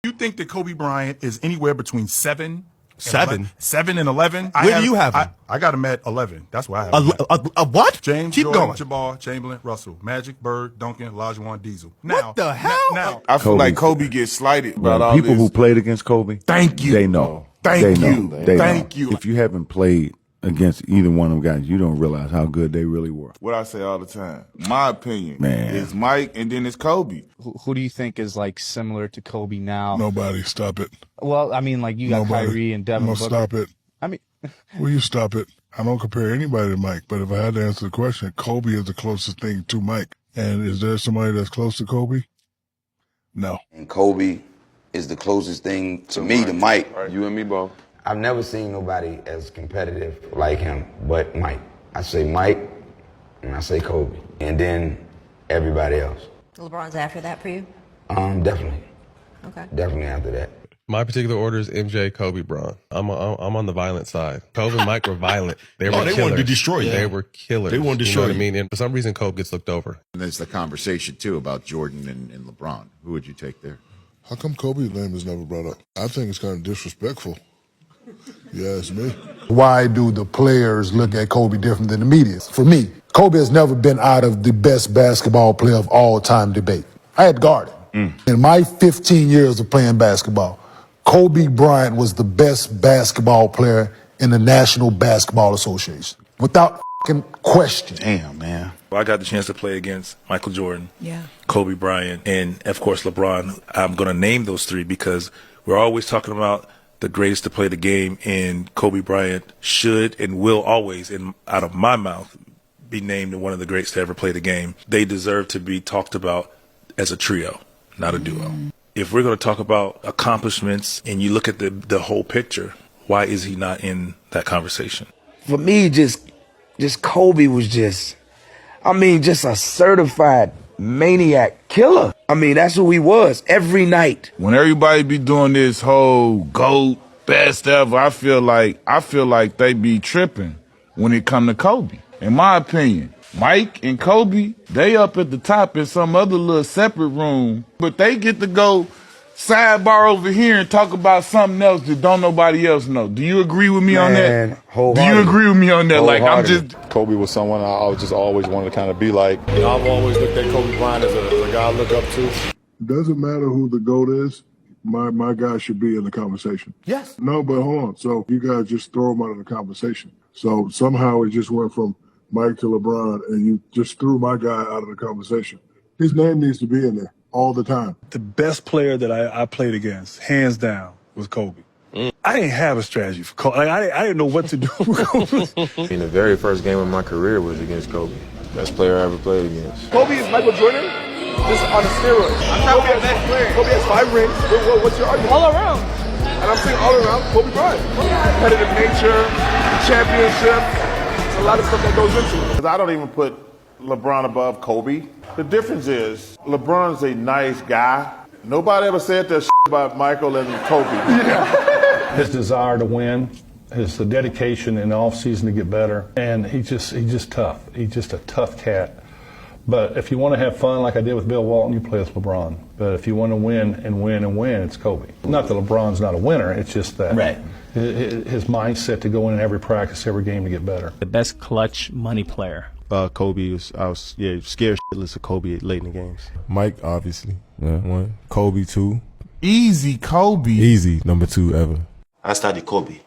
You think that Kobe Bryant is anywhere between 7 and 11? Where do you have him? I got him at 11. That's why I have him. A what? James, Keep Jordan, going. Jabbar, Chamberlain, Russell, Magic, Bird, Duncan, Olajuwon, Diesel. What the hell? Now, I feel like Kobe gets slighted about all people this. who played against Kobe, thank you. they know. Thank They you. know. They Thank know. you. If you haven't played against either one of them guys, you don't realize how good they really were. What I say all the time. My opinion Man. is Mike, and then it's Kobe. Who do you think is like similar to Kobe now? Nobody. Stop it. Well, I mean, like you got Nobody. Kyrie and Devin No, Booker. stop it. I mean, Will you stop it? I don't compare anybody to Mike, but if I had to answer the question, Kobe is the closest thing to Mike. And is there somebody that's close to Kobe? No. And Kobe is the closest thing to me to Mike. You and me both. I've never seen nobody as competitive like him but Mike. I say Mike, and I say Kobe, and then everybody else. LeBron's after that for you? Definitely. Okay. Definitely after that. My particular order is MJ, Kobe, Bron. I'm on the violent side. Kobe and Mike were violent. They were they killers. wanted to destroy you. They were killers. They wanted to You know destroy what I you. mean? And for some reason, Kobe gets looked over. And there's the conversation, too, about Jordan and LeBron. Who would you take there? How come Kobe's name is never brought up? I think it's kind of disrespectful. You ask me. Why do the players look at Kobe different than the media? For me, Kobe has never been out of the best basketball player of all time debate. I had guarded. In my 15 years of playing basketball, Kobe Bryant was the best basketball player in the National Basketball Association. Without question. Damn, man. I got the chance to play against Michael Jordan, Yeah. Kobe Bryant, and of course LeBron. I'm going to name those three because we're always talking about the greatest to play the game, and Kobe Bryant should and will always, out of my mouth, be named one of the greats to ever play the game. They deserve to be talked about as a trio, not a duo. If we're going to talk about accomplishments and you look at the whole picture, why is he not in that conversation? For me, just Kobe was just a certified maniac killer. I mean, that's who he was every night. When everybody be doing this whole GOAT, best ever, I feel like they be tripping when it come to Kobe. In my opinion, Mike and Kobe, they up at the top in some other little separate room, but they get to go sidebar over here and talk about something else that don't nobody else know. Do you agree with me on that? Do you agree with me on that? Like, I'm just... Kobe was someone I just always wanted to kind of be like. You know, I've always looked at Kobe Bryant as a guy I look up to. It doesn't matter who the GOAT is. My guy should be in the conversation. Yes. No, but hold on. So you guys just throw him out of the conversation. So somehow it just went from Mike to LeBron, and you just threw my guy out of the conversation. His name needs to be in there all the time. The best player that I played against, hands down, was Kobe. I didn't have a strategy for Kobe. Like, I didn't know what to do with Kobe. The very first game of my career was against Kobe. Best player I ever played against. Kobe is Michael Jordan, just on a steroid. Kobe has 5 rings. What's your argument? All around. And I'm saying all around, Kobe Bryant. Competitive nature, championship, a lot of stuff that goes into it. I don't even put LeBron above Kobe. The difference is LeBron's a nice guy. Nobody ever said that shit about Michael and Kobe. His desire to win, his dedication in the offseason to get better, and he's just tough. He's just a tough cat. But if you want to have fun like I did with Bill Walton, you play with LeBron. But if you want to win and win and win, it's Kobe. Not that LeBron's not a winner, it's just that his mindset to go in every practice, every game to get better. the best clutch money player. Kobe I was scared shitless of Kobe late in the games. Mike, obviously. Yeah, 1. Kobe, 2. Easy Kobe. Easy, number 2 ever. I study Kobe.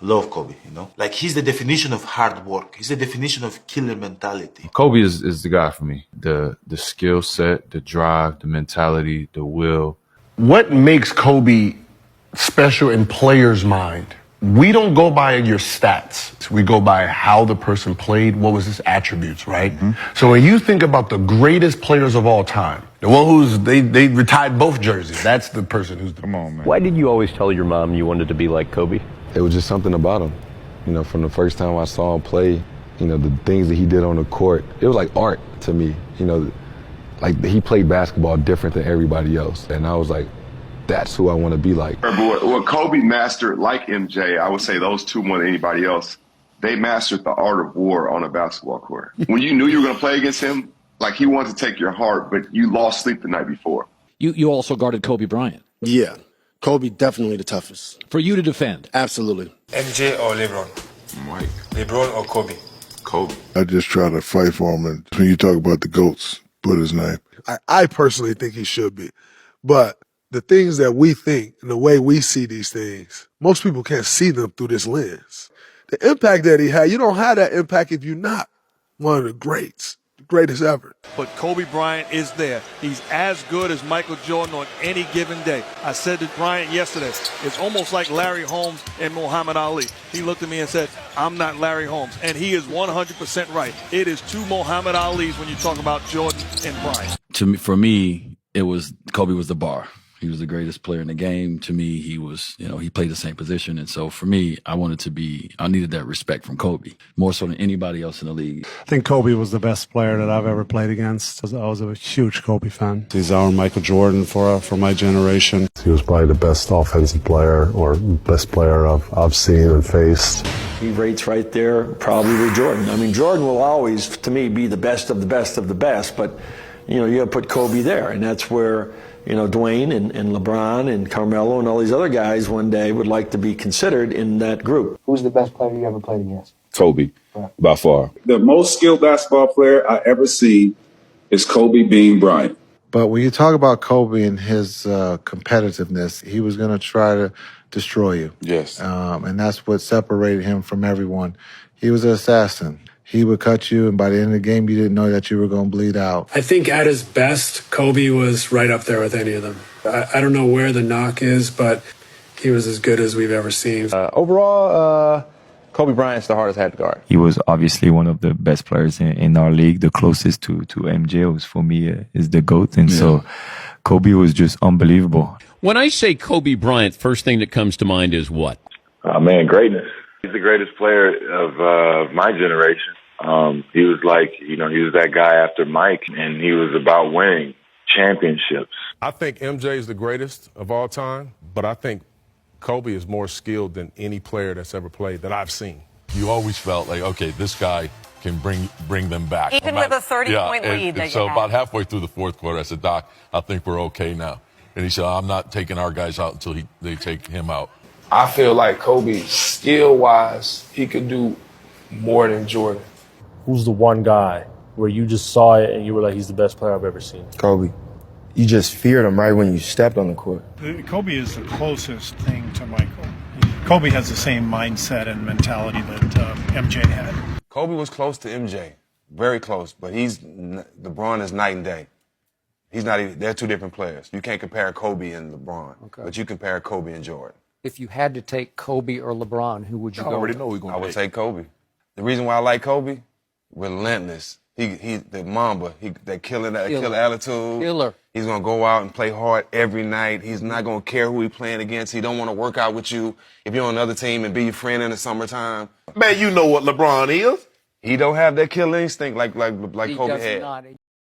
Love Kobe, you know? Like, he's the definition of hard work. He's the definition of killer mentality. Kobe is the guy for me. The skill set, the drive, the mentality, the will. What makes Kobe special in players' mind? We don't go by your stats. We go by how the person played, what was his attributes, right? So when you think about the greatest players of all time, the one they retired both jerseys, that's the person who's the... Come on, man. Why did you always tell your mom you wanted to be like Kobe? It was just something about him. You know, from the first time I saw him play, you know, the things that he did on the court, it was like art to me. You know, like he played basketball different than everybody else. And I was like, that's who I want to be like. What Kobe mastered, like MJ, I would say those two more than anybody else, they mastered the art of war on a basketball court. When you knew you were going to play against him, like he wanted to take your heart, but you lost sleep the night before. You also guarded Kobe Bryant. Yeah, Kobe definitely the toughest. For you to defend. Absolutely. MJ or LeBron? Mike. LeBron or Kobe? Kobe. I just try to fight for him. And when you talk about the GOATs, put his name. I personally think he should be. But the things that we think and the way we see these things, most people can't see them through this lens. The impact that he had, you don't have that impact if you're not one of the greats, the greatest ever. But Kobe Bryant is there. He's as good as Michael Jordan on any given day. I said to Bryant yesterday, it's almost like Larry Holmes and Muhammad Ali. He looked at me and said, I'm not Larry Holmes. And he is 100% right. It is two Muhammad Alis when you talk about Jordan and Bryant. For me, it was Kobe was the bar. He was the greatest player in the game. To me, he was, he played the same position. And so for me, I needed that respect from Kobe, more so than anybody else in the league. I think Kobe was the best player that I've ever played against. I was a huge Kobe fan. He's our Michael Jordan for my generation. He was probably the best offensive player or best player I've seen and faced. He rates right there probably with Jordan. I mean, Jordan will always, to me, be the best of the best of the best, but, you got to put Kobe there, and that's where Dwayne and LeBron and Carmelo and all these other guys one day would like to be considered in that group. Who's the best player you ever played against? Kobe, by far. The most skilled basketball player I ever seen is Kobe Bean Bryant. But when you talk about Kobe and his competitiveness, he was going to try to destroy you. Yes. And that's what separated him from everyone. He was an assassin. He would cut you, and by the end of the game, you didn't know that you were going to bleed out. I think at his best, Kobe was right up there with any of them. I don't know where the knock is, but he was as good as we've ever seen. Overall, Kobe Bryant's the hardest head to guard. He was obviously one of the best players in our league. The closest to MJ was, for me, is the GOAT. And so Kobe was just unbelievable. When I say Kobe Bryant, first thing that comes to mind is what? Oh, man, greatness. He's the greatest player of my generation. He was he was that guy after Mike, and he was about winning championships. I think MJ is the greatest of all time, but I think Kobe is more skilled than any player that's ever played that I've seen. You always felt like, okay, this guy can bring them back. Even with a 30-point lead that so you had. about halfway through the fourth quarter, I said, Doc, I think we're okay now. And he said, I'm not taking our guys out until they take him out. I feel like Kobe, skill-wise, he could do more than Jordan. Who's the one guy where you just saw it and you were like, he's the best player I've ever seen? Kobe. You just feared him right when you stepped on the court. Kobe is the closest thing to Michael. Kobe has the same mindset and mentality that MJ had. Kobe was close to MJ, very close, but LeBron is night and day. He's not even, they're two different players. You can't compare Kobe and LeBron, but you compare Kobe and Jordan. If you had to take Kobe or LeBron, who would you go? I already know we're going to I would take Kobe. The reason why I like Kobe, relentless. He the Mamba. That killer attitude. Killer. He's gonna go out and play hard every night. He's not gonna care who he's playing against. He don't want to work out with you if you're on another team and be your friend in the summertime. Man, you know what LeBron is. He don't have that killer instinct like Kobe had. Not.